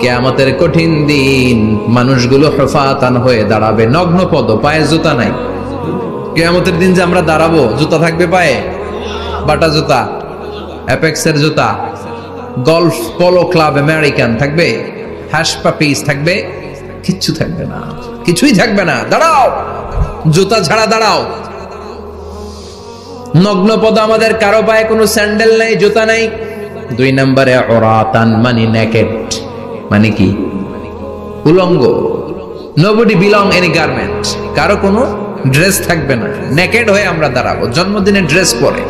কিয়ামতের কঠিন দিন মানুষগুলো হুফাতান হয়ে দাঁড়াবে, নগ্ন পদ, পায়ে জুতা নাই। কিয়ামতের দিন যে আমরা দাঁড়াবো, জুতা থাকবে পায়ে? বাটা জুতা, অ্যাপেক্সের জুতা, গলফ পোলো ক্লাব আমেরিকান থাকবে? হ্যাশ পাপিস থাকবে? কিচ্ছু থাকবে না, কিছুই থাকবে না। দাঁড়াও, জুতা ছাড়া দাঁড়াও। নগ্ন পদ, আমাদের কারো পায়ে কোনো স্যান্ডেল নাই, জুতা নাই। 2 নম্বরে ওরাতান মানে নেকেড, মানে কি? উলঙ্গ। নোবডি বিলং এনি গার্মেন্ট, কারো কোনো ড্রেস থাকবে না, নেকেড হয়ে আমরা দাঁড়াবো, জন্মদিনে ড্রেস পরে।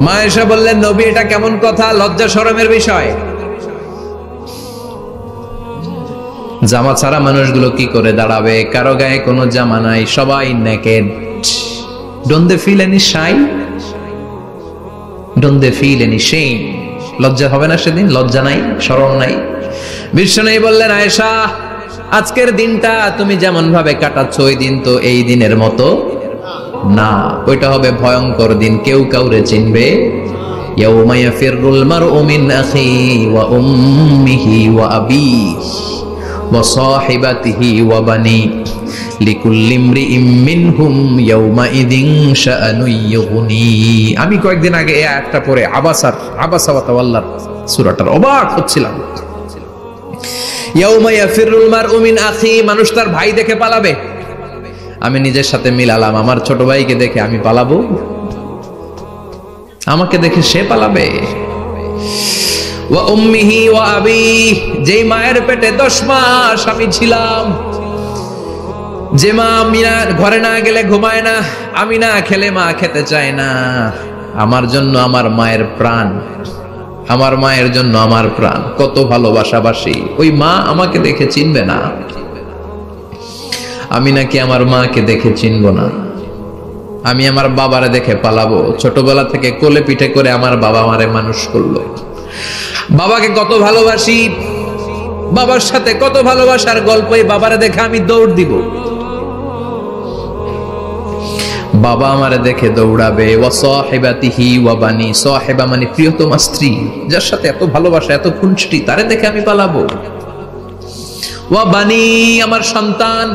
মা এসে বললেন, নবী এটা কেমন কথা, লজ্জা শরমের বিষয়। জামা ছাড়া মানুষগুলো কি করে দাঁড়াবে? কারো গায়ে কোনো জামা নাই, সবাই naked. Don't they feel any shy? Don't they feel any shame? লজ্জা হবে না সেদিন? লজ্জা নাই, শরম নাই? বিশ্বনবী বললেন, আয়েশা আজকের দিনটা তুমি যেমন ভাবে কাটাচ্ছ, ওই দিন তো এই দিনের মতো না, ওইটা হবে ভয়ঙ্কর দিন, কেউ কাউরে চিনবে। ইয়াউমা ইয়াফিরুল মারউ মিন আখিহি ওয়া উম্মিহি ওয়া আবিহি ওয়া সাহিবাতিহি ওয়া বানি লিকুল্লি ইমরিইম মিনহুম ইয়াউমাইযিন শাআনুন ইউগনি। আমি কয়েকদিন আগে এই আয়াতটা পড়ে আবাসা ওয়া তাওয়াল্লার সূরাটার অবাক হচ্ছিলাম। ইয়াউমা ইয়াফিরুল মারউ মিন আখি, মানুষ তার ভাই দেখে পালাবে। আমি নিজের সাথে মিলালাম, আমার ছোট ভাইকে দেখে আমি পালাবো? আমাকে দেখে সে পালাবে? ওয়া উম্মিহি ওয়া আবিহি, যেই মায়ের পেটে 10 মাস আমি ছিলাম, যে মা ঘরে না গেলে ঘুমায় না, আমি না খেলে মা খেতে চায় না, আমার জন্য আমার মায়ের প্রাণ, আমার মায়ের জন্য আমার প্রাণ, কত ভালোবাসাবাসী। ওই মা আমাকে দেখে চিনবে না, আমি নাকি আমার মাকে দেখে চিনব না। আমি আমার বাবারে দেখে পালাবো। ছোটবেলা থেকে কোলে পিঠে করে আমার বাবা আমারে মানুষ করলো, বাবাকে কত ভালোবাসি, বাবার সাথে কত ভালোবাসার গল্প, এই বাবারে দেখে আমি দৌড় দিব, বাবা আমারে দেখে দৌড়াবে। ওয়া সাহিবাতিহি ওয়া বানি, সাহিবা মানে প্রিয়তমা স্ত্রী, যার সাথে এত ভালোবাসা, এত খুনসুটি, তারে দেখে আমি পালাবো। ওয়া বানি, আমার সন্তান,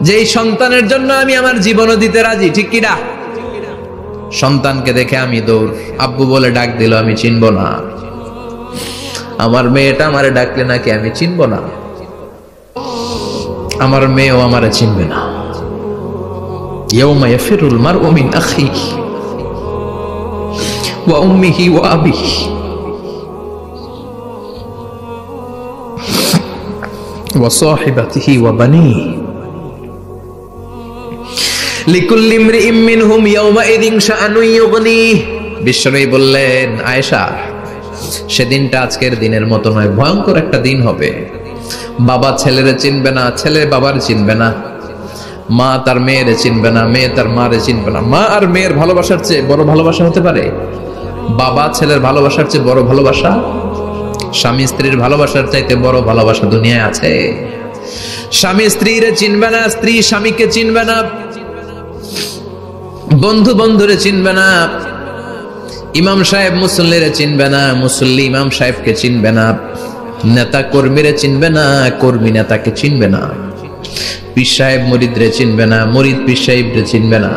যেই সন্তানের জন্য আমি আমার জীবনও দিতে রাজি, ঠিক কি না? সন্তানকে দেখে আমি দৌড়। আব্বু বলে ডাক দিল, আমি চিনব না। আমার মেয়েটা আমারে ডাকলে নাকি আমি চিনব না, আমার মেয়েও আমারে চিনবে না। ইয়াউমা ইয়াফিরুল মারউ মিন আখিহি ওয়া উম্মিহি ওয়া আবিহি ওয়া সাহিবাতিহি ওয়া বানিহি লিকুল্লি ইমরিইম মিনহুম ইয়াউমাইযিন শাআনুন ইউগনি। বিশ্বনবী বললেন, আয়েশা সেদিনটা আজকের দিনের মতো নয়, ভয়ঙ্কর একটা দিন হবে। বাবা ছেলেরে চিনবে না, ছেলে বাবার চিনবে না, মা তার মেয়েরে চিনবে না, মেয়ে তার মারে চিনবে না। মা আর মেয়ের ভালোবাসার চেয়ে বড় ভালোবাসা হতে পারে? বাবা ছেলের ভালোবাসার চেয়ে বড় ভালোবাসা? স্বামী স্ত্রীর ভালোবাসার চাইতে বড় ভালোবাসা দুনিয়ায় আছে? স্বামী স্ত্রীরে চিনবে না, স্ত্রী স্বামীকে চিনবে না, বন্ধু বন্ধুরে চিনবে না, ইমাম সাহেব মুসল্লিরে চিনবে না, মুসল্লি ইমাম সাহেবকে চিনবে না, নেতা কর্মীরে চিনবে না, কর্মী নেতাকে চিনবে না, পীর সাহেব মুরিদরে চিনবে না, মুরিদ পীর সাহেবরে চিনবে না।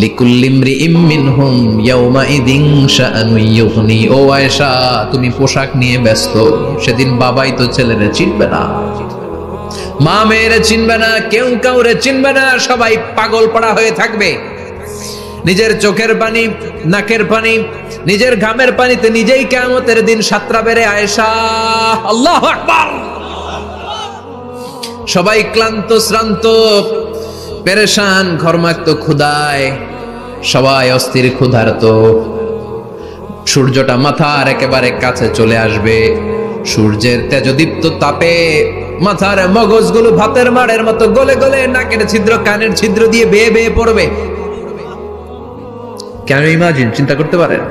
লিকুল্লি ইমরিইম মিনহুম ইয়াউমাইযিন শাআনুন ইউগনি। ও আয়েশা, তুমি পোশাক নিয়ে ব্যস্ত, সেদিন বাবাই তো ছেলেরে চিনবে না, মা মেয়েরে চিনবে না, কেউ কাউরে চিনবে না, সবাই পাগল পাড়া হয়ে থাকবে। নিজের চোখের পানি, নাকের পানি, নিজের ঘামের পানিতে নিজেই কিয়ামতের দিন সাতরা বেড়ে। আয়েশা, আল্লাহু আকবার। সবাই ক্লান্ত শ্রান্ত, পেরেশান, ঘর্মাক্ত, ক্ষুধায়, সবাই অস্থির ক্ষুধার্ত। সূর্যটা মাথার একেবারে কাছে চলে আসবে, সূর্যের তেজদীপ্ত তাপে মাথার মগজগুলো ভাতের মাড়ের মতো গলে গলে নাকের ছিদ্র, কানের ছিদ্র দিয়ে বেয়ে বেয়ে পড়বে। কেন ইমাজিন, চিন্তা করতে পারেন?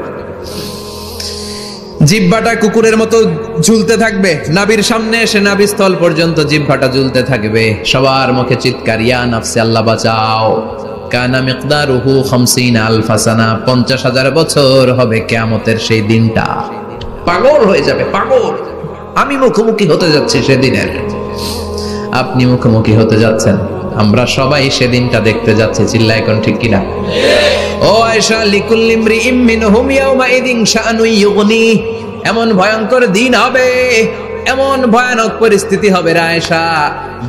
জিহ্বাটা কুকুরের মতো ঝুলতে থাকবে, নাভির সামনে এসে নাভিস্থল পর্যন্ত জিহ্বাটা ঝুলতে থাকবে। সবার মুখে চিৎকার, ইয়া নাফসি, আল্লাহ বাঁচাও। কানা মিকদারুহু 50 আলফা সানা, 50,000 বছর হবে কিয়ামতের সেই দিনটা। পাগল হয়ে যাবে, পাগল। আমি মুখোমুখি হতে যাচ্ছি সেদিনের, আপনি মুখোমুখি হতে যাচ্ছেন, আমরা সবাই সেদিনটা দেখতে যাচ্ছি। চিল্লায় কোন ঠিক কিনা? ও আয়েশা, লিকুল্লি ইমরিইম মিনহুম ইয়াউমাইযিন শাআনুন ইউগনি, এমন ভয়ঙ্কর দিন হবে, এমন ভয়ানক পরিস্থিতি হবে রে আয়েশা,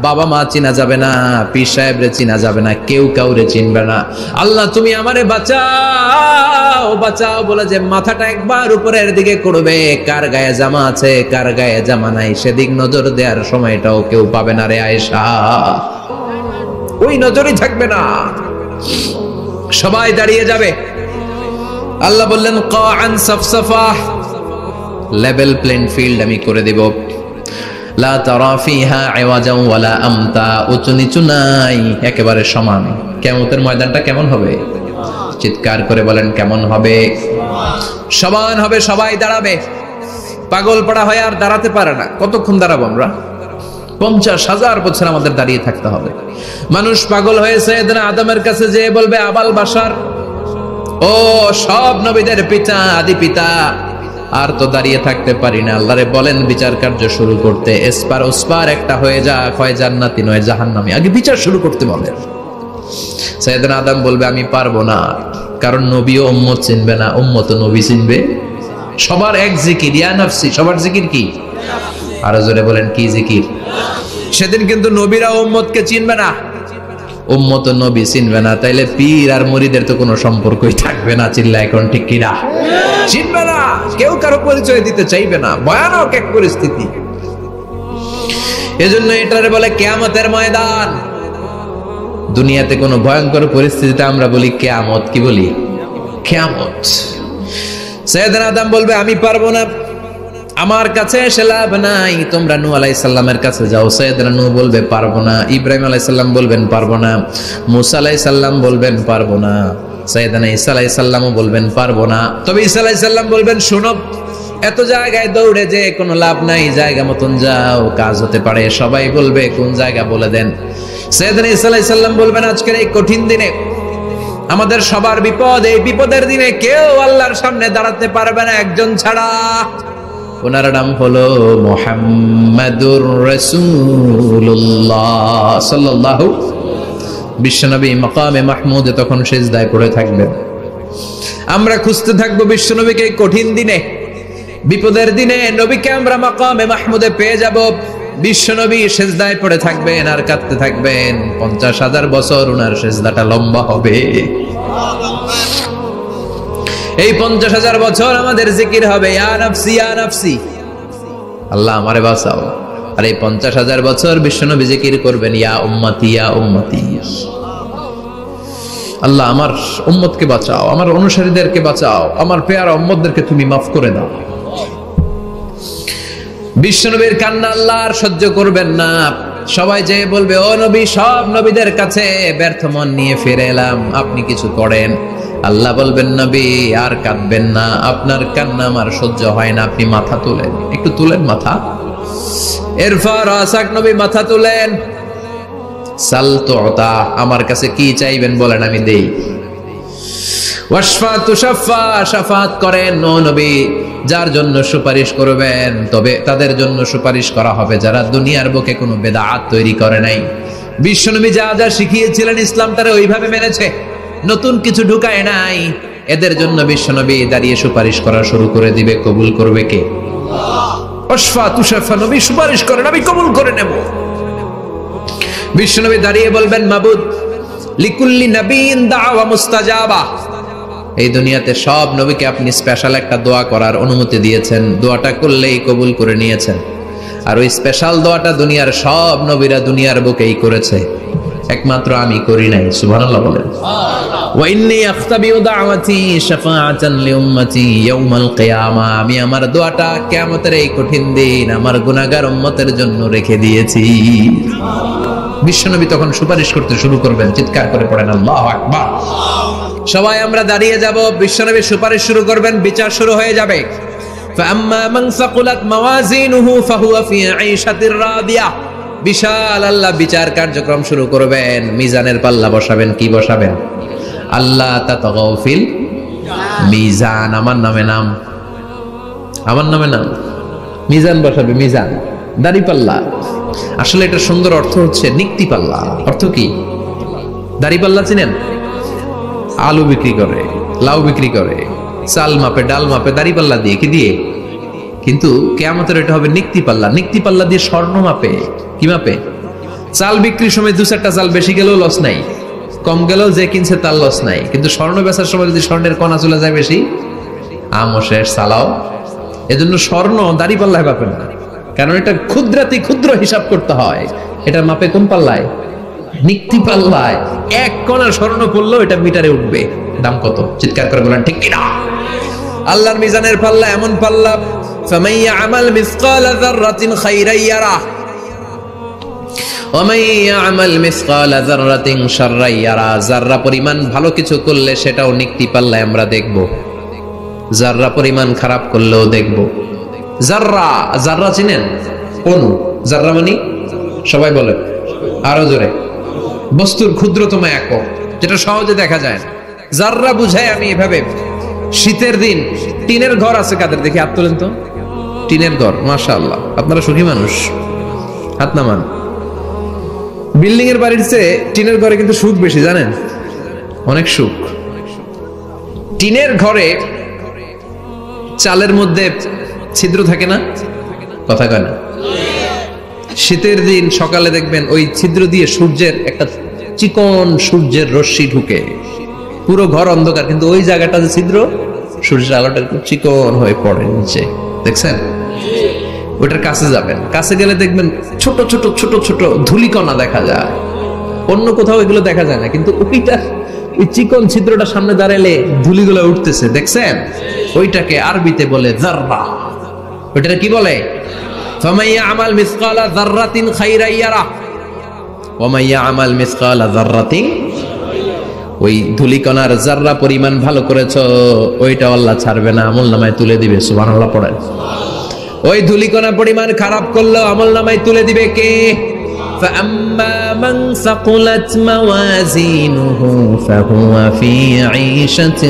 বাবা মা চিনা যাবে না, পীর সাহেব রে চিনা যাবে না, কেউ কাউরে চিনবে না। আল্লাহ তুমি আমারে বাঁচাও বাঁচাও বলে যে মাথাটা একবার উপরের দিকে করবে, কার গায়ে জামা আছে কার গায়ে জামা নাই সেদিক নজর দেওয়ার সময়টাও কেউ পাবে না রে আয়েশা, ওই নজরই থাকবে না, সবাই দাঁড়িয়ে যাবে। আল্লাহ বললেন কাআন সাফসাফা, লেভেল প্লেন ফিল্ড আমি করে দেব, লা তারা ফিহা আওয়াজান ওয়ালা আমতা, উঁচু নিচু নাই, একেবারে সমান। কিয়ামতের ময়দানটা কেমন হবে? চিৎকার করে বলেন কেমন হবে? সমান হবে, সবাই দাঁড়াবে। পাগল পাড়া হয়ে আর দাঁড়াতে পারে না। কতক্ষণ দাঁড়াবো আমরা? 50,000 বছর আমাদের দাঁড়িয়ে থাকতে হবে। মানুষ পাগল হয়েছে সাইয়েদনা আদমের কাছে যেয়ে বলবে আবাল বাশার, ও সব নবীদের পিতা, আদি পিতা, আর তো দাঁড়িয়ে থাকতে পারি না, আল্লাহরে বলেন বিচার কার্য শুরু করতে। এসপার ওসপার একটা হয়ে যাক, হয় জান্নাতি নয় জাহান্নামী, আগে বিচার শুরু করতে বলেন। সাইয়েদনা আদম বলবে আমি পারবো না, কারণ নবীও উম্মত চিনবে না, উম্মত নবী চিনবে। সবার এক জিকির, ইয়া নাফসি, সবার জিকির কি? আরো জোরে বলেন কি জিকির? সেদিন কিন্তু নবীরা উম্মতকে চিনবে না, উম্মত নবী চিনবে না, তাইলে পীর আর মুরিদের তো কোনো সম্পর্কই থাকবে না। চিল্লা এখন ঠিক কিনা? চিনবে না, কেউ কারো পরিচয় দিতে চাইবে না, ভয়ানক এক পরিস্থিতি। এজন্য এটারে বলে কিয়ামতের ময়দান। দুনিয়াতে কোনো ভয়ঙ্কর পরিস্থিতিতে আমরা বলি কিয়ামত, কি বলি? কিয়ামত। সাইয়েদনা আদম বলবে আমি পারবো না, আমার কাছে এসে লাভ নাই, তোমরা নূহ আলাইহিস সালামের কাছে যাও। সাইয়েদনা নূহ বলবে পারবো না, ইব্রাহিম আলাইহিস সালাম বলবেন পারবো না, মূসা আলাইহিস সালাম বলবেন পারবো না, সাইয়েদনা ঈসা আলাইহিস সালামও বলবেন পারবো না। তবে ঈসা আলাইহিস সালাম বলবেন শোনো, এত জায়গায় দৌড়ে যে কোনো লাভ নাই, জায়গা মতন যাও, কাজ হতে পারে। সবাই বলবে কোন জায়গা বলে দেন। সাইয়েদনা ঈসা আলাইহিস সালাম বলবেন আজকের এই কঠিন দিনে আমাদের সবার বিপদ, এই বিপদের দিনে কেউ আল্লাহর সামনে দাঁড়াতে পারবে না একজন ছাড়া। ওনার নাম হলো মুহাম্মাদুর রাসূলুল্লাহ সাল্লাল্লাহু। বিশ্বনবী মাকামে মাহমুদে তখন সিজদায় পড়ে থাকবেন, আমরা খুঁজতে থাকবো বিশ্বনবীকে। এই কঠিন দিনে, বিপদের দিনে নবীকে আমরা মাকামে মাহমুদে পেয়ে যাব। বিশ্বনবী সিজদায় পড়ে থাকবেন আর কাঁদতে থাকবেন। 50,000 বছর ওনার সিজদাটা লম্বা হবে। এই 50,000 বছর আমাদের জিকির হবে ইয়া নাফসি ইয়া নাফসি, আল্লাহ আমারে বাঁচাও। আর এই 50,000 বছর বিশ্বনবী জিকির করবেন ইয়া উম্মতি ইয়া উম্মতি, আল্লাহ আমার উম্মতকে বাঁচাও, আমার অনুসারীদেরকে বাঁচাও, আমার পেয়ারা উম্মতদেরকে তুমি মাফ করে দাও। বিশ্বনবীর কান্না আল্লাহ আর সহ্য করবেন না। সবাই যে বলবে ও নবী, সব নবীদের কাছে ব্যর্থ মন নিয়ে ফিরে এলাম, আপনি কিছু করেন। আল্লাহ বলবেন নবী আর কাঁদবেন না, আপনার কান্না আমার সহ্য হয় না, আপনি মাথা তুলেন, একটু তুলেন মাথা। এরপর আসাক নবী মাথা তুলেন। সাল তুতা, আমার কাছে কি চাইবেন বলেন আমি দেই। ওয়াশফা তুশাফা, শাফাত করেন ও নবী, যার জন্য সুপারিশ করবেন তবে তাদের জন্য সুপারিশ করা হবে যারা দুনিয়ার বুকে কোনো বেদাত তৈরি করে নাই। বিশ্বনবী যা যা শিখিয়েছিলেন ইসলাম তারা ওইভাবে মেনেছে, নতুন কিছু ঢুকায় নাই। এদের জন্য বিশ্বনবী দাঁড়িয়ে সুপারিশ করা শুরু করে দিবে। কবুল করবে কে? ওয়াশফা তুশাফা, নবী সুপারিশ করেন, আমি কবুল করে নেব। বিশ্বনবী দাঁড়িয়ে বলবেন মাবুদ লিকুল্লি নবীন দাওয়া মুস্তাজাবা, এই দুনিয়াতে সব নবীকে আপনি স্পেশাল একটা দোয়া করার অনুমতি দিয়েছেন, দোয়াটা করলেই কবুল করে নিয়েছেন। আর ওই স্পেশাল দোয়াটা দুনিয়ার সব নবীরা দুনিয়ার বুকেই করেছে, একমাত্র আমি করি নাই। সুবহানাল্লাহ বলেন। ওয়া ইন্নী আখতাবিউ দাওয়াতি শাফাআতান লিউম্মতি ইয়াউমাল কিয়ামা, আমি আমার দোয়াটা কিয়ামতের এই কঠিন দিন আমার গুনাহগার উম্মতের জন্য রেখে দিয়েছি। বিশ্বনবী তখন সুপারিশ করতে শুরু করবেন। চিৎকার করে পড়েন আল্লাহু আকবার। সবাই আমরা দাঁড়িয়ে যাব, বিশ্বনবী সুপারিশ শুরু করবেন, বিচার শুরু হয়ে যাবে। ফাআম্মা মান সাকুলাত মাওয়াজিনুহু ফাহুয়া ফি আইশাতির রাদিয়া, বিশাল আল্লাহ বিচার কার্যক্রম শুরু করবেন। মিজানের পাল্লা বসাবেন, কি বসাবেন? আল্লাহ তাতাগাউ ফিল মিজান। আমার নামে নাম, আমার নামে নাম। মিজান বসাবে, মিজান দাড়ি পাল্লা। আসলে এটা সুন্দর অর্থ হচ্ছে নিক্তি পাল্লা। অর্থ কি? দাড়ি পাল্লা চিনেন? আলু বিক্রি করে, লাউ বিক্রি করে, চাল মাপে, ডাল মাপে, দাড়ি পাল্লা দিয়ে। কি দিয়ে? কিন্তু কিয়ামতের এটা হবে নিক্তি পাল্লা। নিক্তি পাল্লা দিয়ে স্বর্ণ মাপে। কি মাপে? চাল বিক্রির সময় 2-4টা চাল বেশি গেলেও লস নাই, কম গেলেও যে কিনছে তার লস নাই। কিন্তু স্বর্ণ বেচার সময় যদি স্বর্ণের কণা চলে যায় বেশি, আমও শেষ, সালাও। এজন্য স্বর্ণ দাড়ি পাল্লায় মাপেন না, কারণ এটা ক্ষুদ্রাতি ক্ষুদ্র হিসাব করতে হয়। এটা মাপে কোন পাল্লায়? নিক্তি পাল্লায়। 1 কণা স্বর্ণ পড়লেও এটা মিটারে উঠবে। দাম কত? চিৎকার করে বলেন ঠিক কিনা? আল্লাহর মিজানের পাল্লা এমন পাল্লা, ফামান ইয়ামাল মিসকালা যাররাতিন খাইরান ইয়ারা ওয়া মান ইয়ামাল মিসকালা যাররাতিন শাররান ইয়ারা। যাররা পরিমাণ ভালো কিছু করলে সেটাও নিক্তি পাল্লায় আমরা দেখব, যাররা পরিমাণ খারাপ করলেও দেখব। যাররা, যাররা চিনেন? অনু। যাররা মানে সবাই বলে, আরো জোরে, বস্তুর ক্ষুদ্রতম একক, যেটা সহজে দেখা যায় না। যাররা বুঝায় আমি এভাবে, শীতের দিন টিনের ঘর আছে কাদের? দেখি হাত তোলেন তো। টিনের ঘর, মাশাআল্লাহ, আপনারা সুখী মানুষ, হাত নামান। বিল্ডিং এর বাড়ির চেয়ে টিনের ঘরে কিন্তু সুখ বেশি, জানেন? অনেক সুখ। টিনের ঘরে চালের মধ্যে ছিদ্র থাকে না? কথা কয় না? শীতের দিন সকালে দেখবেন ওই ছিদ্র দিয়ে সূর্যের একটা চিকন সূর্যের রশ্মি ঢুকে, পুরো ঘর অন্ধকার, কিন্তু ওই জায়গাটা যে ছিদ্র, সূর্যের আলোটা একটু চিকন হয়ে পড়ে নিচে, দেখছেন? ওইটার কাছে যাবেন, কাছে গেলে দেখবেন ছোট ছোট ছোট ছোট ধূলিকণা দেখা যায়। অন্য কোথাও এগুলো দেখা যায় না, কিন্তু ওইটা, ওই চিকন ছিদ্রটা সামনে দাঁড়ালে ধূলিগুলো উঠতেছে, দেখছেন? ওইটাকে আরবিতে বলে যাররা। ওইটা কি বলে? ফামান ইয়ামাল মিসকালা যাররাতিন খাইরান ইয়ারা ওয়া মান ইয়ামাল মিসকালা যাররাতিন। ওই ধূলিকণার যাররা পরিমাণ ভালো করেছো, ওইটা আল্লাহ ছাড়বে না, আমলনামায় তুলে দিবে। সুবহানাল্লাহ পড়েন। ওই ধূলিকণা পরিমাণ খারাপ করলেও আমলনামায় তুলে দিবে কে? فأما من ثقلت موازينه فهو في عيشة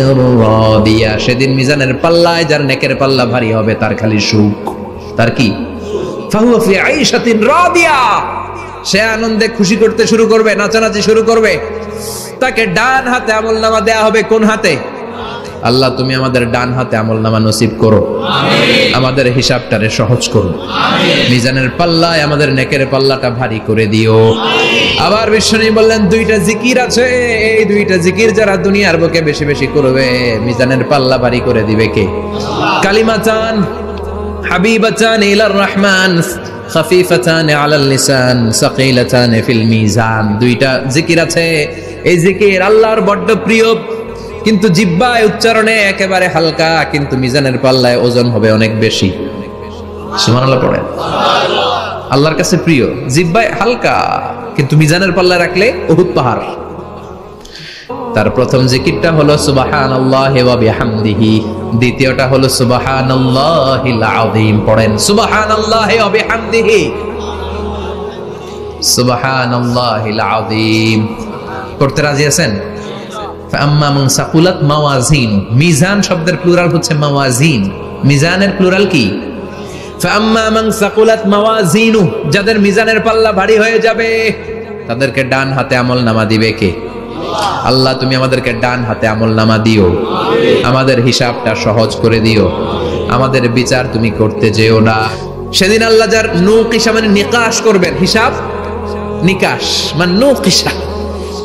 راضية। সেদিন মিজানের পাল্লায় যার নেকের পাল্লা ভারী হবে তার খালি সুখ। তার কি? فهو في عيشة راضية। সে আনন্দে খুশি করতে শুরু করবে, নাচানাচি শুরু করবে। তাকে ডান হাতে আমলনামা দেয়া হবে। কোন হাতে? আল্লাহ তুমি আমাদের ডান হাতে আমলনামা নসিব করো, আমাদের হিসাবটারে সহজ করো, মিজানের পাল্লায় আমাদের নেকের পাল্লাটা ভারী করে দিও। আবার বিশ্বনবী বললেন 2টা জিকির আছে, এই 2টা জিকির যারা দুনিয়ার বুকে বেশি বেশি করবে, মিজানের পাল্লা ভারী করে দিবে কে? কালিমাতান হাবিবাতান ইলার রহমান খাফিফাতান আলাল লিসান সাকিলাতান ফিল মিজান। 2টা জিকির আছে, এই জিকির আল্লাহর বড় প্রিয়, কিন্তু জিহ্বায় উচ্চারণে একেবারে হালকা, কিন্তু মিজানের পাল্লায় ওজন হবে অনেক বেশি। সুবহানাল্লাহ পড়েন। আল্লাহর কাছে প্রিয়, জিহ্বায় হালকা, কিন্তু মিজানের পাল্লায় রাখলে উহুদ পাহাড়। তার প্রথম জিকিরটা হলো সুবহানাল্লাহি ওয়া বিহামদিহি, দ্বিতীয়টা হলো সুবহানাল্লাহিল আযীম। পড়েন সুবহানাল্লাহি ওয়া বিহামদিহি, সুবহানাল্লাহিল আযীম। করতে রাজি আছেন? ফাম্মা মান সাকুলাত মাওয়াজিন, মিজান শব্দের প্লুরাল হচ্ছে মাওয়াজিন। মিজানের প্লুরাল কি? ফাম্মা মান সাকুলাত মাওয়াজিনু, যাদের মিজানের পাল্লা ভারী হয়ে যাবে তাদেরকে ডান হাতে আমলনামা দিবে কে? আল্লাহ তুমি আমাদেরকে ডান হাতে আমলনামা দিও, আমাদের হিসাবটা সহজ করে দিও, আমাদের বিচার তুমি করতে যেও না। সেদিন আল্লাহ যার নুকিশা মানে নিকাশ করবেন, হিসাব নিকাশ, মানে নুকিশা,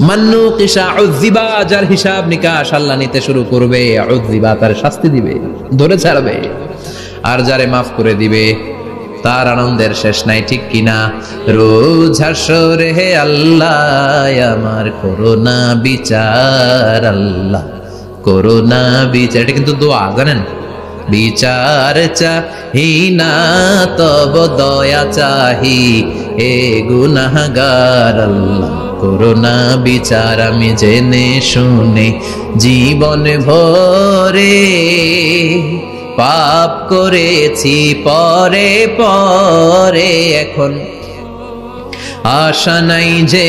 মান্নুকিশা উযিবা, যার হিসাব নিকাশ আল্লাহ নিতে শুরু করবে, উযিবা তার শাস্তি দিবে, ধরে ছাড়বে। আর যারে মাফ করে দিবে তার আনন্দের শেষ নাই, ঠিক কিনা? রোজ হাসরে হে আল্লাহ আমার করোনা বিচার, আল্লাহ করোনা বিচার। এটা কিন্তু দোয়া, জানেন? বিচার চাহি না তব দয়া চাহি, হে গুনাহগার আল্লাহ করোনা বিচার। আমি জেনে শুনে জীবন ভরে পাপ করেছি পরে পরে, এখন আশা নাই যে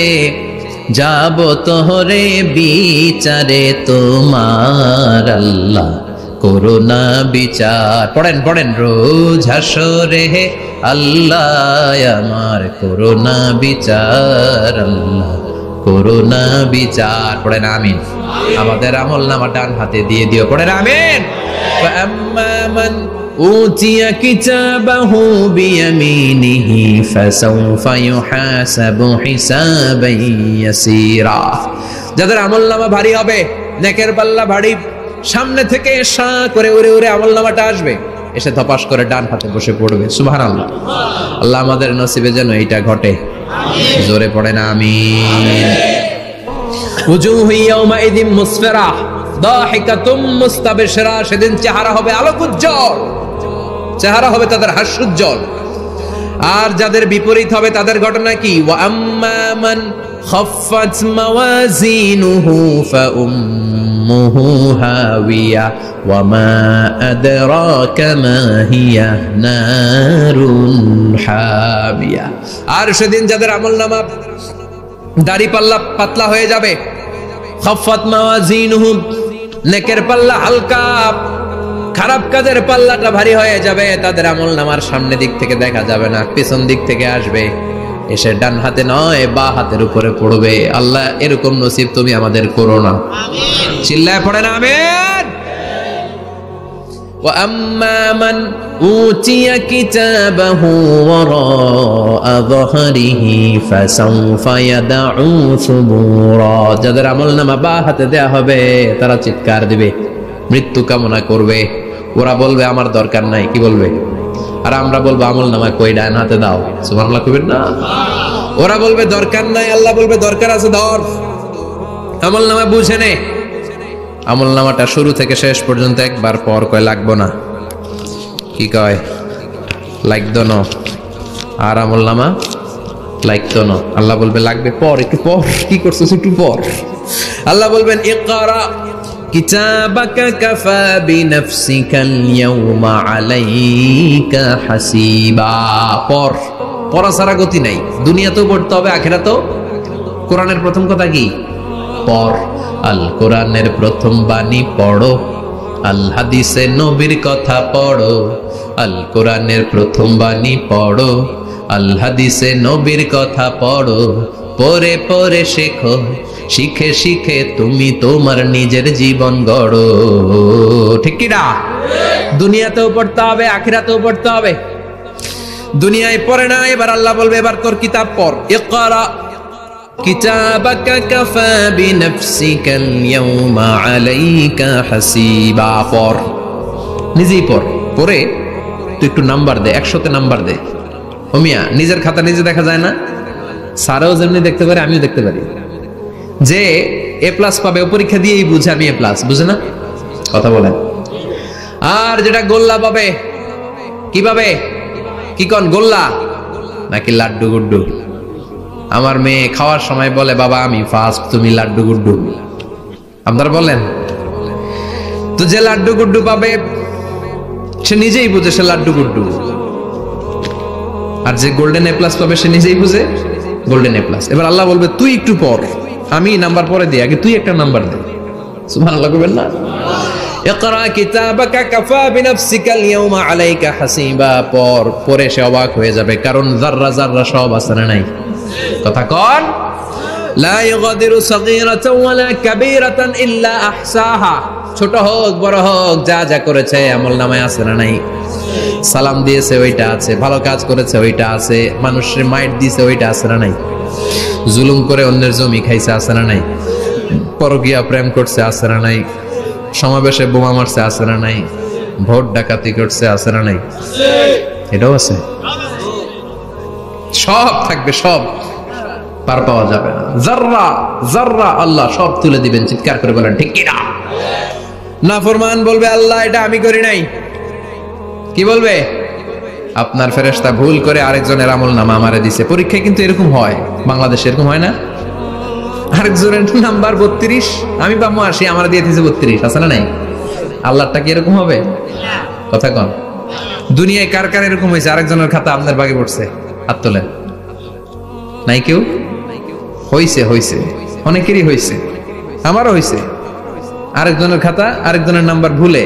যাব তোরে বিচারে তোমার, আল্লাহ করোনা বিচার। পড়েন পড়েন, রোজ হাসরে হে আল্লাহ আমার করোনা বিচার, আল্লাহ করোনা বিচার। পড়েন আমিন। আমাদের আমল নামা ডান হাতে দিয়ে দিও, পড়েন আমিন। فأما من أوتي كتابه بيمينه فسوف يحاسب حسابا يسيرا। যাদের আমল নামা ভারী হবে, নেকের পাল্লা ভারী, সামনে থেকে সা করে উড়ে উড়ে আমল নামাটা আসবে, এসে ধপাস করে ডান হাতে বসে পড়বে। সুবহানাল্লাহ। আল্লাহ আমাদের নসিবে যেন এইটা ঘটে। জোরে পড়েন আমিন। উজুহু ইয়াউমাইযিন মুসফিরা দাহিকাতুম মুস্তাবশিরা। সেদিন চেহারা হবে আলোকোজ্জ্বল, চেহারা হবে তাদের হাস্যোজ্জ্বল। আর যাদের বিপরীত হবে তাদের ঘটনা কি? ওয়া আম্মা মান খাফফাত মাওয়াজিনুহু ফাউম্মুহু হাওিয়া ওয়া মা আদরাকা মা হিয়া নারুন হামিয়া। আর সেদিন যাদের আমলনামা দাড়ি পাল্লা পাতলা হয়ে যাবে, খাফফাত মাওয়াজিনুহু, নেকের পাল্লা হালকা, খারাপ কাজের পাল্লাটা ভারী হয়ে যাবে, তাদের আমলনামার সামনে দিক থেকে দেখা যাবে না, পেছন দিক থেকে আসবে, এসে ডান হাতে নয় বা হাতের উপরে পড়বে। আল্লাহ এরকম নসিব তুমি আমাদের করো না। আমিন। চিল্লায় পড়েন আমিন। ওয়া আম্মা মান উতিয়া কিতাবাহু ওয়ারা যহরিহি ফাসাউফা ইয়াদউ সুবুরা। যাদের আমলনামা বা হাতে দেয়া হবে তারা চিৎকার দিবে, মৃত্যু কামনা করবে। ওরা বলবে আমার দরকার নাই, কি বলবে? আর আমরা বলবো আমলনামা কই, ডান হাতে দাও। সুবহানাল্লাহ কইবেন না? ওরা বলবে দরকার নাই, আল্লাহ বলবে দরকার আছে, ধর। আমলনামা বুঝে নে। আমলনামাটা শুরু থেকে শেষ পর্যন্ত একবার পর কয় লাগবো না, কি কয়? লাগতো না। আর আমলনামা লাগতো না, আল্লাহ বলবে লাগবে পর, একটু পর। কি করছিস একটু পর। আল্লাহ বলবেন ইকরা কিতাবাকা কাফা বিনাফসিকাল ইয়াউমা আলাইকা হাসিবা। পর, পড়া ছাড়া গতি নাই। দুনিয়াতেও পড়তে হবে, আখিরাতেও। কোরআনের প্রথম কথা কি? পড়। আল কোরআনের প্রথম বাণী পড়ো, আল হাদিসে নবীর কথা পড়ো। আল কোরআনের প্রথম বাণী পড়ো, আল হাদিসে নবীর কথা পড়ো। পড়ে পড়ে শেখো, শিখে শিখে তুমি তোমার নিজের জীবন গড়ো। ঠিক কি না? দুনিয়াতেও পড়তে হবে, আখিরাতেও পড়তে হবে। দুনিয়ায় পড়ে না, এবার আল্লাহ বলবে এবার তোর কিতাব পড়। ইকরা কিতাবাকা কাফা বিনাফসিকাল ইয়াউমা আলাইকা হাসিবা। পড়, নিজেই পড়। পড়ে তুই একটু নাম্বার দে, 100তে নাম্বার দে। ওমিয়া, নিজের খাতা নিজে দেখা যায় না? স্যারও যেমনি দেখতে পারে, আমিও দেখতে পারি। যে এ প্লাস পাবে ও পরীক্ষা দিয়েই বুঝে আমি এ প্লাস, বুঝে না? কথা বলেন। আর যেটা গোল্লা পাবে, কি পাবে? কি কন, গোল্লা নাকি লাড্ডু গুড্ডু? আমার মেয়ে খাওয়ার সময় বলে বাবা আমি ফার্স্ট, তুমি লাড্ডু গুড্ডু। আপনারা বলেন তো, যে লাড্ডু গুড্ডু পাবে সে নিজেই বুঝে সে লাড্ডু গুড্ডু। আর যে গোল্ডেন এ প্লাস পাবে সে নিজেই বুঝে গোল্ডেন এ প্লাস। এবার আল্লাহ বলবে তুই একটু পড়, আমি নাম্বার পরে দিই, আগে তুই একটা নাম্বার দে। সুবহানাল্লাহ কইবেন না? ইকরা কিতাবাকা কাফা বিনাফসিকাল ইয়াউমা আলাইকা হাসিবা। পরে সে অবাক হয়ে যাবে, কারণ যাররা যাররা সব আছে না নাই? কথা কন। লা ইগাদিরু সাগীরাতান ওয়ালা কাবীরাতান ইল্লা আহসাহা। ছোট হোক বড় হোক, যা যা করেছে আমলনামায় আছে না নাই? সালাম দিয়েছে ওইটা আছে, ভালো কাজ করেছে ওইটা আছে, মানুষের মাইট দিয়েছে ওইটা আছে না নাই? জুলুম করে অন্যের জমি খাইছে আছে না নাই? পরকীয়া প্রেম করছে আছে না নাই? সমাবেশে বোমা মারছে আছে না নাই? ভোট ডাকাতি করছে আছে না নাই? এটাও আছে। সব থাকবে, সব পার পাওয়া যাবে না। যাররা যাররা আল্লাহ সব তুলে দিবেন। চিৎকার করে বলেন ঠিক কি না? নাফরমান বলবে আল্লাহ এটা আমি করি নাই। কি বলবে? আপনার ফেরেশতা ভুল করে আরেকজনের আমলনামা আমারে দিছে। পরীক্ষায় কিন্তু এরকম হয়, বাংলাদেশে এরকম হয় না? আরেকজনের নাম্বার 32, আমি পাবো 80, আমার দিয়ে দিয়েছে 32, আছে না নাই? আল্লাহটা কি এরকম হবে? কথা কন। দুনিয়ায় কার কার এরকম হয়েছে আরেকজনের খাতা আপনার বাগে পড়ছে? হাত তোলেন। নাই কেউ? হইছে, হইছে, অনেকেরই হইছে, আমারও হইছে। আরেকজনের খাতা আরেকজনের নাম্বার ভুলে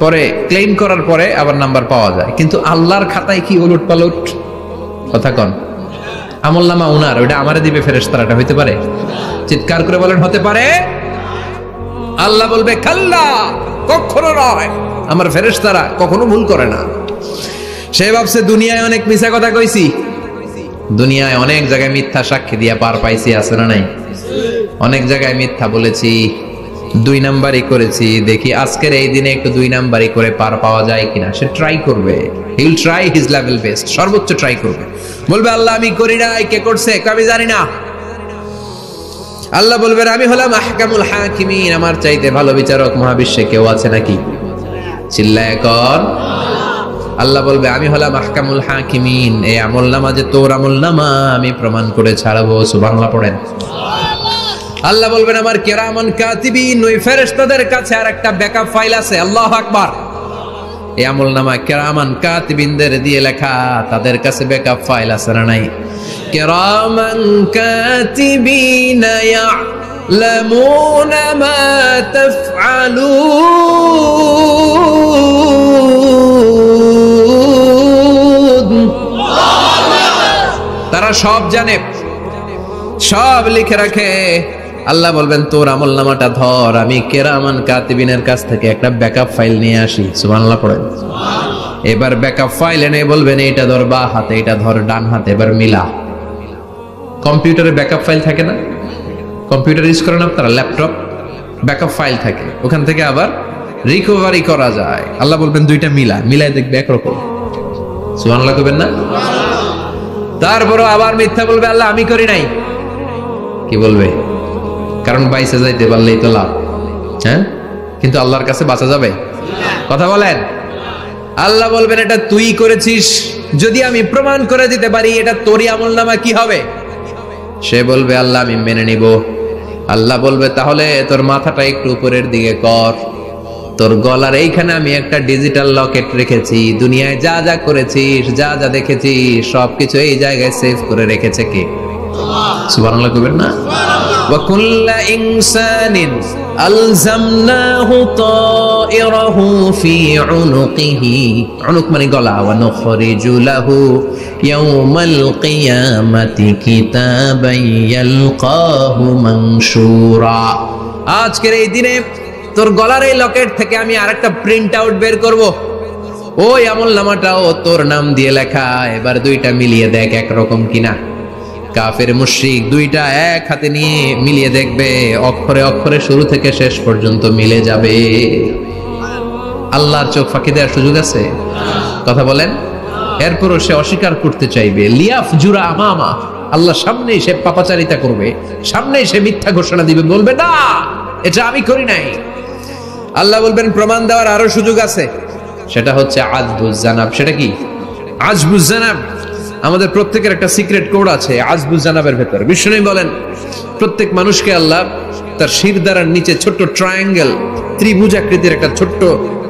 পরে ক্লেম করার পরে আবার নাম্বার পাওয়া যায়, কিন্তু আল্লাহর খাতায় কি উলট পালট কথা কন। আমলনামা উনার, ওইটা আমারে দিবে ফেরেশতারা, এটা হইতে পারে? চিৎকার করে বলেন হতে পারে? আল্লাহ বলবে খাল্লা, কখনো নয়, আমার ফেরেশতারা কখনো ভুল করে না। সে ভাবছে দুনিয়ায় অনেক মিথ্যা কথা কইছি, দুনিয়ায় অনেক জায়গায় মিথ্যা সাক্ষী দিয়া পার পাইছি, আছে না নাই? অনেক জায়গায় মিথ্যা বলেছি, 2 নাম্বারই করেছি, দেখি আজকের এই দিনে একটু 2 নাম্বারই করে পার পাওয়া যায় কিনা। সে ট্রাই করবে, he will try his level best, সর্বোচ্চ ট্রাই করবে। বলবে আল্লাহ আমি করি নাই, কে করছে আমি জানি না। আল্লাহ বলবেন আমি হলাম আহকামুল হাকিমিন, আমার চাইতে ভালো বিচারক মহাবিশ্বে কেউ আছে নাকি? চিল্লায় কর। আল্লাহ বলবে আমি হলাম আহকামুল হাকিমিন, এই আমলনামা যে তোর আমলনামা আমি প্রমাণ করে ছাড়াবো। সুবহানাল্লাহ পড়েন। আল্লাহ বলবেন আমার কিরামান কাতিবিন, ওই ফেরেশতাদের কাছে আর একটা ব্যাকআপ ফাইল আছে। আল্লাহু আকবার। এই আমলনামা কিরামান কাতিবিনদের দিয়ে লেখা, তাদের কাছে ব্যাকআপ ফাইল আছে না নাই? কিরামান কাতিবিন ইয়ালামুনা মা তাফআলুন, তারা সব জানে, সব লিখে রাখে। আল্লাহ বলবেন তোর আমলনামাটা ধর, আমি কিরামান কাতিবিনের কাছ থেকে একটা ব্যাকআপ ফাইল নিয়ে আসি। সুবহানাল্লাহ পড়েন। এবার ব্যাকআপ ফাইল এনে বলবেন এটা ধর বাঁ হাতে, এটা ধর ডান হাতে, এবার মিলা। কম্পিউটারে ব্যাকআপ ফাইল থাকে না? কম্পিউটার ইউজ করেন আপনারা? ল্যাপটপ ব্যাকআপ ফাইল থাকে, ওখান থেকে আবার রিকভারি করা যায়। আল্লাহ বলবেন দুইটা মিলা, মিলাই দেখবে একরকম। সুবহানাল্লাহ কইবেন না? তারপরও আবার মিথ্যা বলবে আল্লাহ আমি করি নাই। কি বলবে? কারণ বাইসে যাইতে পারলেই তো লাভ, হ্যাঁ? কিন্তু আল্লাহর কাছে বাঁচা যাবে? কথা বলেন। আল্লাহ বলবেন এটা তুই করেছিস, যদি আমি প্রমাণ করে দিতে পারি এটা তোরই আমলনামা, কি হবে? সে বলবে আল্লাহ আমি মেনে নিব। আল্লাহ বলবে তাহলে তোর মাথাটা একটু উপরের দিকে কর, তোর গলার এইখানে আমি একটা ডিজিটাল লকেট রেখেছি, দুনিয়ায় যা যা করেছিস, যা যা দেখেছিস সবকিছু এই জায়গায় সেভ করে রেখেছে কে? সুবহানাল্লাহ কইবেন না? ওয়া কুল্লা ইনসানিন আলজামনাহু তায়রাহু ফি উনুকিহি, উনুক মানে গলা, ওয়া নুখরিজু লাহু ইয়াওমাল কিয়ামাতি কিতাবান ইয়ালকাহু মানশুরা। আজকের এই দিনে তোর গলার এই লকেট থেকে আমি আরেকটা প্রিন্ট আউট বের করব, ওই আমলনামাটাও তোর নাম দিয়ে লেখা। এবার দুইটা মিলিয়ে দেখ একরকম কিনা। কাফের মুশরিক দুইটা এক হাতে নিয়ে মিলিয়ে দেখবে, অক্ষরে অক্ষরে শুরু থেকে শেষ পর্যন্ত মিলে যাবে। আল্লাহর চোখ ফাঁকি দেওয়ার সুযোগ আছে? কথা বলেন। এরপরও সে অস্বীকার করতে চাইবে। লিয়াফ জুরা আমামা, আল্লাহ সামনেই সে পাপাচারিতা করবে, সামনেই সে মিথ্যা ঘোষণা দিবে, বলবে না এটা আমি করি নাই। আল্লাহ বলবেন প্রমাণ দেওয়ার আরো সুযোগ আছে, সেটা হচ্ছে আজবুজ জানাব। সেটা কি? আজবুজ জানাব। আমাদের প্রত্যেকের একটা সিক্রেট কোড আছে আজবুজ জানাবের ভেতর। বিষ্ণু বলেন প্রত্যেক মানুষকে আল্লাহ তার শিরদাঁড়ার নিচে ছোট্ট ট্রায়াঙ্গেল, ত্রিভুজ আকৃতির একটা ছোট্ট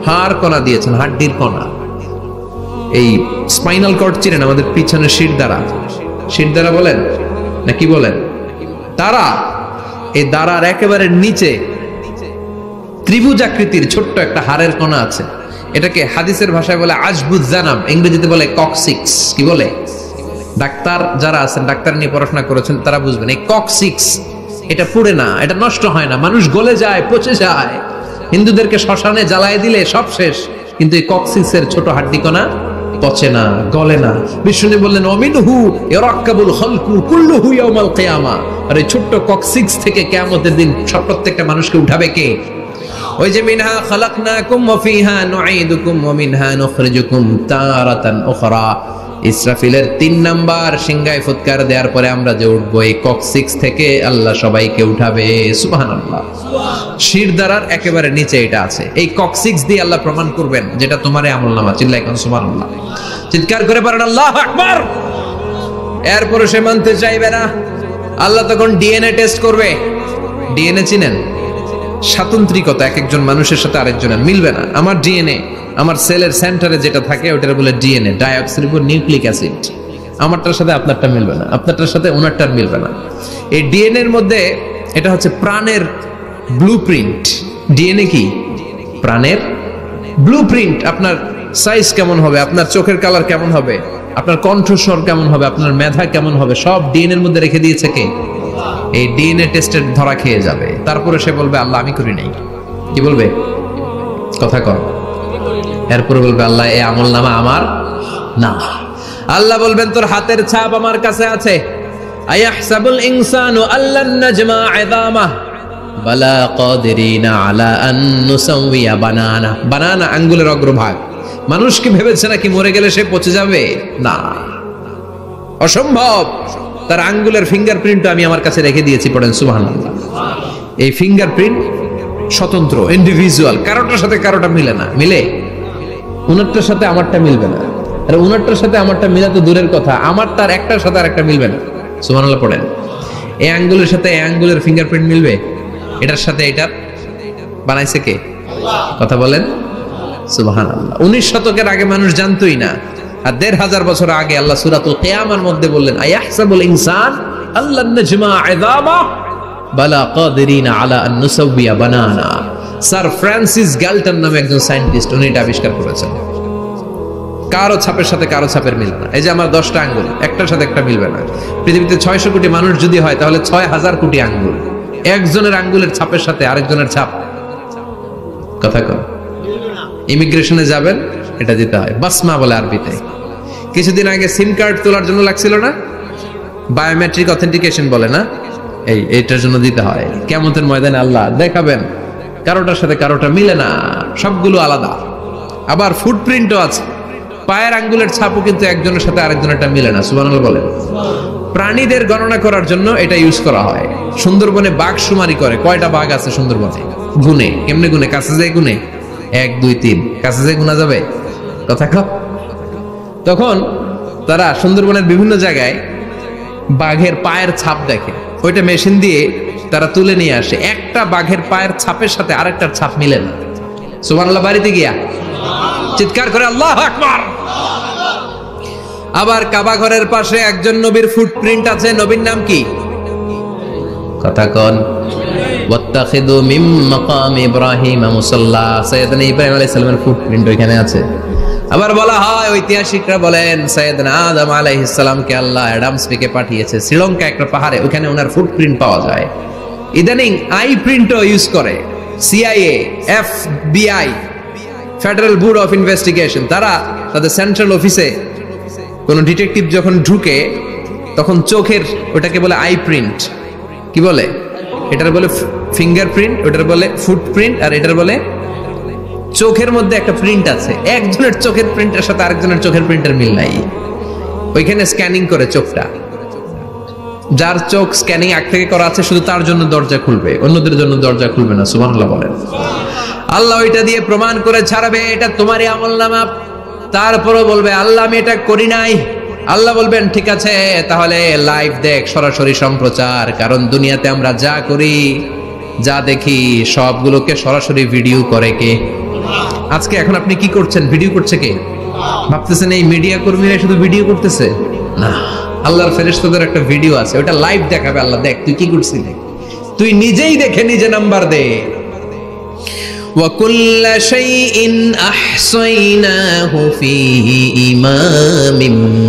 হাড় কণা দিয়েছেন, হাড্ডির কণা। এই স্পাইনাল কর্ড চিনেন? আমাদের পিছনে শিরদাঁড়া, শিরদাঁড়া বলেন না কি বলেন? তারা, এই দাঁড়ার একেবারে নিচে ত্রিভুজ আকৃতির ছোট্ট একটা হাড়ের কণা আছে। এটাকে হাদিসের ভাষায় বলে আজবুজ জানাব, ইংরেজিতে বলে ককসিক্স। কি বলে? ডাক্তার যারা আছেন, ডাক্তার নিয়ে পড়াশোনা করেছেন, তারা বুঝবেন এই ককসিক্স এটা পুড়ে না, এটা নষ্ট হয় না, মানুষ গলে যায়, পচে যায়। হিন্দুদেরকে শ্মশানে জ্বালায় দিলে সব শেষ, কিন্তু এই ককসিক্সের ছোট হাড্ডি কণা পচে না, গলে না। বিষ্ণু বললেন অমিনহু ইয়ারাক্কাবুল খালকু কুল্লুহু ইয়াউমাল কিয়ামা। আর এই ছোট্ট ককসিক্স থেকে কিয়ামতের দিন সব প্রত্যেকটা মানুষকে উঠাবে কে? ওই যে মিনহা খালাকনাকুম ওয়া ফিহা নুঈদুকুম ওয়া মিনহা নুখরিজুকুম তারাতান উখরা। ইসরাফিলের 3 নাম্বার সিংহায় ফুৎকার দেওয়ার পরে আমরা যে উঠবো, এই ককসিক্স থেকে আল্লাহ সবাইকে উঠাবে। সুবহানাল্লাহ। শিরদাঁড়ার একেবারে নিচে এটা আছে। এই ককসিক্স দিয়ে আল্লাহ প্রমাণ করবেন যেটা তোমার আমলনামা। চিল্লায় কোন সুবহানাল্লাহ, চিৎকার করে পারেন আল্লাহু আকবার। এরপরে সে মানতে চাইবে না। আল্লাহ তখন ডিএনএ টেস্ট করবে। ডিএনএ চিনেন? স্বাতন্ত্রিকতা, এক একজন মানুষের সাথে আরেকজনের মিলবে না। আমার ডিএনএ, আমার সেলের সেন্টারে যেটা থাকে ওটার বলে ডিএনএ, ডাইঅক্সিরিবোনিউক্লিক অ্যাসিড। আমারটার সাথে আপনারটা মিলবে না, আপনারটার সাথে ওনারটার মিলবে না। এই ডিএনএ এর মধ্যে এটা হচ্ছে প্রাণের ব্লুপ্রিন্ট। ডিএনএ কি? প্রাণের ব্লুপ্রিন্ট, আপনার সাইজ কেমন হবে, আপনার চোখের কালার কেমন হবে, আপনার কণ্ঠস্বর কেমন হবে, আপনার মেধা কেমন হবে, সব ডিএনএর মধ্যে রেখে দিয়েছে কে? এই ডিএনএ টেস্টের ধরা খেয়ে যাবে, তারপরে সে বলবে আল্লাহ আমি করি নাই। কি বলবে? কথা কর। এরপরে বলবে আল্লাহ এই আমল নামা আমার না। আল্লাহ বলবেন তোর হাতের ছাপ আমার কাছে আছে। আয়াহসাবুল ইনসানু আল্লান নাজমা ইযামা বালা কাদিরিনা আলা আন নুসাউইয়া বানানা। বানানা আঙ্গুলের অগ্রভাগ। মানুষ কি ভেবেছে নাকি মরে গেলে সে পচে যাবে? না, অসম্ভব। তার আঙ্গুলের ফিঙ্গারপ্রিন্ট আমি আমার কাছে রেখে দিয়েছি। পড়েন সুবহানাল্লাহ। এই ফিঙ্গারপ্রিন্ট স্বতন্ত্র, ইন্ডিভিজুয়াল, কারোটার সাথে কারোটা মিলে না। মিলে? উনারটার সাথে আমারটা মিলবে না। আর উনারটার সাথে আমারটা মিলা তো দূরের কথা, আমার তার একটার সাথে আর একটা মিলবে না। সুবহানাল্লাহ পড়েন। এই আঙ্গুলের সাথে এই আঙ্গুলের ফিঙ্গারপ্রিন্ট মিলবে? এটার সাথে এটার বানাইছে কে? কথা বলেন সুবহানাল্লাহ। 19 শতকের আগে মানুষ জানতোই না। আর 1500 বছর আগে আল্লাহ সূরাতুল কিয়ামার মধ্যে বললেন আয়াহসাবুল ইনসান আল্লান নাজমা ইযামা বালা কাদিরিনা আলা আন নুসাউইয়া বানানা। স্যার ফ্রান্সিস গ্যালটন নামে একজন সায়েন্টিস্ট, উনি এটা আবিষ্কার করেছেন। কারো ছাপের সাথে কারো ছাপের মিল না। এই যে আমার 10টা আঙ্গুল, একটার সাথে একটা মিলবে না। পৃথিবীতে 600 কোটি মানুষ যদি হয় তাহলে 6000 কোটি আঙ্গুল। একজনের আঙ্গুলের ছাপের সাথে আরেকজনের ছাপ কথা কর। ইমিগ্রেশনে যাবেন, এটা দিতে হয়, বাসমা বলে আরবিতে। কিছুদিন আগে সিম কার্ড তোলার জন্য লাগছিল না, বায়োমেট্রিক অথেন্টিকেশন বলে না, এইটার জন্য দিতে হয়। কিয়ামতের ময়দানে আল্লাহ দেখাবেন কারোটার সাথে কারোটা মিলে না, সবগুলো আলাদা। আবার ফুটপ্রিন্টও আছে, পায়ের আঙ্গুলের ছাপও কিন্তু একজনের সাথে আরেকজনেরটা মিলে না। সুবহানাল্লাহ বলেন। প্রাণীদের গণনা করার জন্য এটা ইউজ করা হয়। সুন্দরবনে বাঘ শুমারি করে, কয়টা বাঘ আছে সুন্দরবনে গুনে। কেমনে গুনে? কাছে যায় গুনে, 1 2 3, কাছে যায় গুনা যাবে? কথা কও। তখন তারা সুন্দরবনের বিভিন্ন জায়গায় বাঘের পায়ের ছাপ দেখে, ওইটা মেশিন দিয়ে তারা তুলে নিয়ে আসে। একটা বাঘের পায়ের ছাপের সাথে আরেকটার ছাপ মিলে না। সুবহানাল্লাহ। বাড়িতে গিয়া চিৎকার করে আল্লাহু আকবার। আবার কাবা ঘরের পাশে একজন নবীর ফুটপ্রিন্ট আছে। নবীর নাম কি? কথা কোন। ওয়াত্তাখিযু মিন মাকাম ইব্রাহিম মুসাল্লা। সাইয়েদনা ইব্রাহিম আলাইহিস সালামের ফুটপ্রিন্ট ওইখানে আছে। আবার বলা হয়, ঐতিহাসিকরা বলেন সাইয়েদনা আদম আলাইহিস সালামকে আল্লাহ অ্যাডামস থেকে পাঠিয়েছে শ্রীলঙ্কা একটা পাহাড়ে, ওখানে ওনার ফুটপ্রিন্ট পাওয়া যায়। ইদানিং আই প্রিন্টও ইউজ করে CIA, FBI, federal bureau of investigation. তারা তাদের সেন্ট্রাল অফিসে কোন ডিটেকটিভ যখন ঢুকে তখন চোখের, ওটাকে বলে আই প্রিন্ট। কি বলে? এটার বলে ফিঙ্গারপ্রিন্ট, ওটার বলে ফুটপ্রিন্ট, আর এটার বলে চোখের মধ্যে একটা প্রিন্ট আছে। একজনের চোখের প্রিন্টের সাথে আরেকজনের চোখের প্রিন্টের মিল নাই। ওইখানে স্ক্যানিং করে চোখটা। যার চোখ স্ক্যানিং আগ থেকে করা আছে শুধু তার জন্য দরজা খুলবে, অন্যদের জন্য দরজা খুলবে না। সুবহানাল্লাহ বলেন। আল্লাহ ওইটা দিয়ে প্রমাণ করে ছাড়বে এটা তোমারই আমলনামা। তারপরও বলবে আল্লাহ আমি এটা করি নাই। আল্লাহ বলবেন ঠিক আছে, তাহলে লাইভ দেখ, সরাসরি সম্প্রচার। কারণ দুনিয়াতে আমরা যা করি, যা দেখি, সবগুলোকে সরাসরি ভিডিও করে কে? আজকে এখন আপনি কি করছেন? ভিডিও করছে কে? ভাবতেছেন এই মিডিয়া কর্মীরা শুধু ভিডিও করতেছে? না, আল্লাহর ফেরেশতাদের একটা ভিডিও আছে, ওটা লাইভ দেখাবে। আল্লাহ দেখ তুই কি করছিস, তুই নিজেই দেখে নিজে নাম্বার দে। وَكُلَّ شَيْءٍ أَحْصَيْنَاهُ فِي إِمَامٍ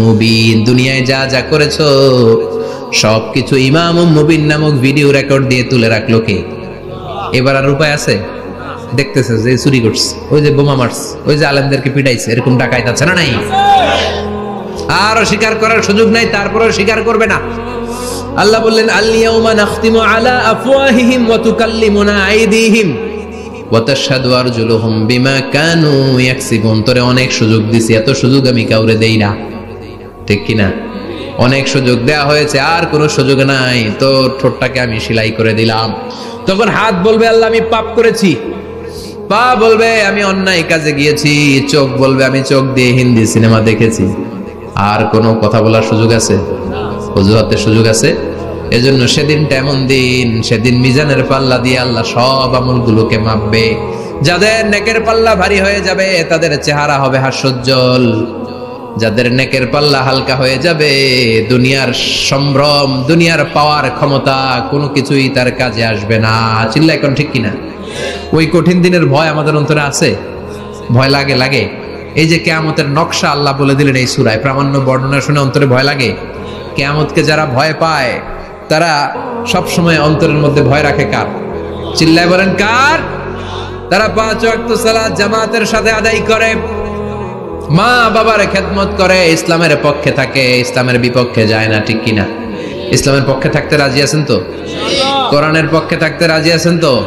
مُبِينٍ। দুনিয়ায় যা যা করেছো সবকিছু ইমাম মুবিন নামক ভিডিও রেকর্ড দিয়ে তুলে রাখলো কে? এবার আর উপায় আছে? দেখতেছে যে চুরি করছে, ওই যে বোমা মারছে, ওই যে আলেমদেরকে পিটাইছে, এরকম ডাকাইত আছে না নাই? আর স্বীকার করার সুযোগ নাই, তারপরেও স্বীকার করবে না। আল্লাহ বললেন আল ইয়াউমা নাখতিমু আলা আফওয়াহিহিম ওয়া তুকাল্লিমুনা আইদিহিম ওয়া তাশহাদু আরজুলুহুম বিমা কানু ইয়াকসিবুন। তোরে অনেক সুযোগ দিছি, এত সুযোগ আমি কাউরে দেই না, ঠিক কি না? অনেক সুযোগ দেয়া হয়েছে, আর কোনো সুযোগ নাই, তোর ঠোঁটটাকে আমি সেলাই করে দিলাম। তখন হাত বলবে আল্লাহ আমি পাপ করেছি, পা বলবে আমি অন্যায় কাজে গিয়েছি, চোখ বলবে আমি চোখ দিয়ে হিন্দি সিনেমা দেখেছি। আর কোনো কথা বলার সুযোগ আছে? অজুহাতের সুযোগ আছে? এজন্য সেদিনটা এমন দিন, সেদিন মিজানের পাল্লা দিয়ে আল্লাহ সব আমলগুলোকে মাপবে। যাদের নেকের পাল্লা ভারী হয়ে যাবে তাদের চেহারা হবে হাস্যোজ্জ্বল, যাদের নেকের পাল্লা হালকা হয়ে যাবে দুনিয়ার সম্ভ্রম, দুনিয়ার পাওয়ার ক্ষমতা কোনো কিছুই তার কাজে আসবে না। চিল্লা এখন ঠিক কিনা? ওই কঠিন দিনের ভয় আমাদের অন্তরে আছে? ভয় লাগে? লাগে। এই যে কিয়ামতের নকশা আল্লাহ বলে দিলেন এই সূরায়, প্রামাণ্য বর্ণনা শুনে অন্তরে ভয় লাগে? কিয়ামতকে যারা ভয় পায় তারা সব সময় অন্তরের মধ্যে ভয় রাখে কার? চিল্লায় বলেন কার? তারা 5 ওয়াক্ত সালাত জামাতের সাথে আদায় করে, মা বাবার খেদমত করে, ইসলামের পক্ষে থাকে, ইসলামের বিপক্ষে যায় না। ঠিক কিনা? ইসলামের পক্ষে থাকতে রাজি আছেন তো? কোরআনের পক্ষে থাকতে রাজি আছেন তো?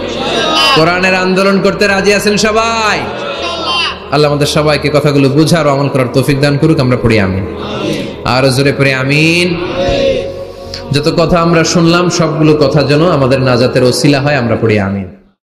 কোরআনের আন্দোলন করতে রাজি আছেন সবাই? আল্লাহ আমাদের সবাইকে কথাগুলো বুঝার ও আমল করার তৌফিক দান করুক। আমরা পড়ি আমিন। আর জোরে পড়ি আমিন। যত কথা আমরা শুনলাম সবগুলো কথা যেন আমাদের নাজাতের ওসিলা হয়। আমরা পড়ি আমিন।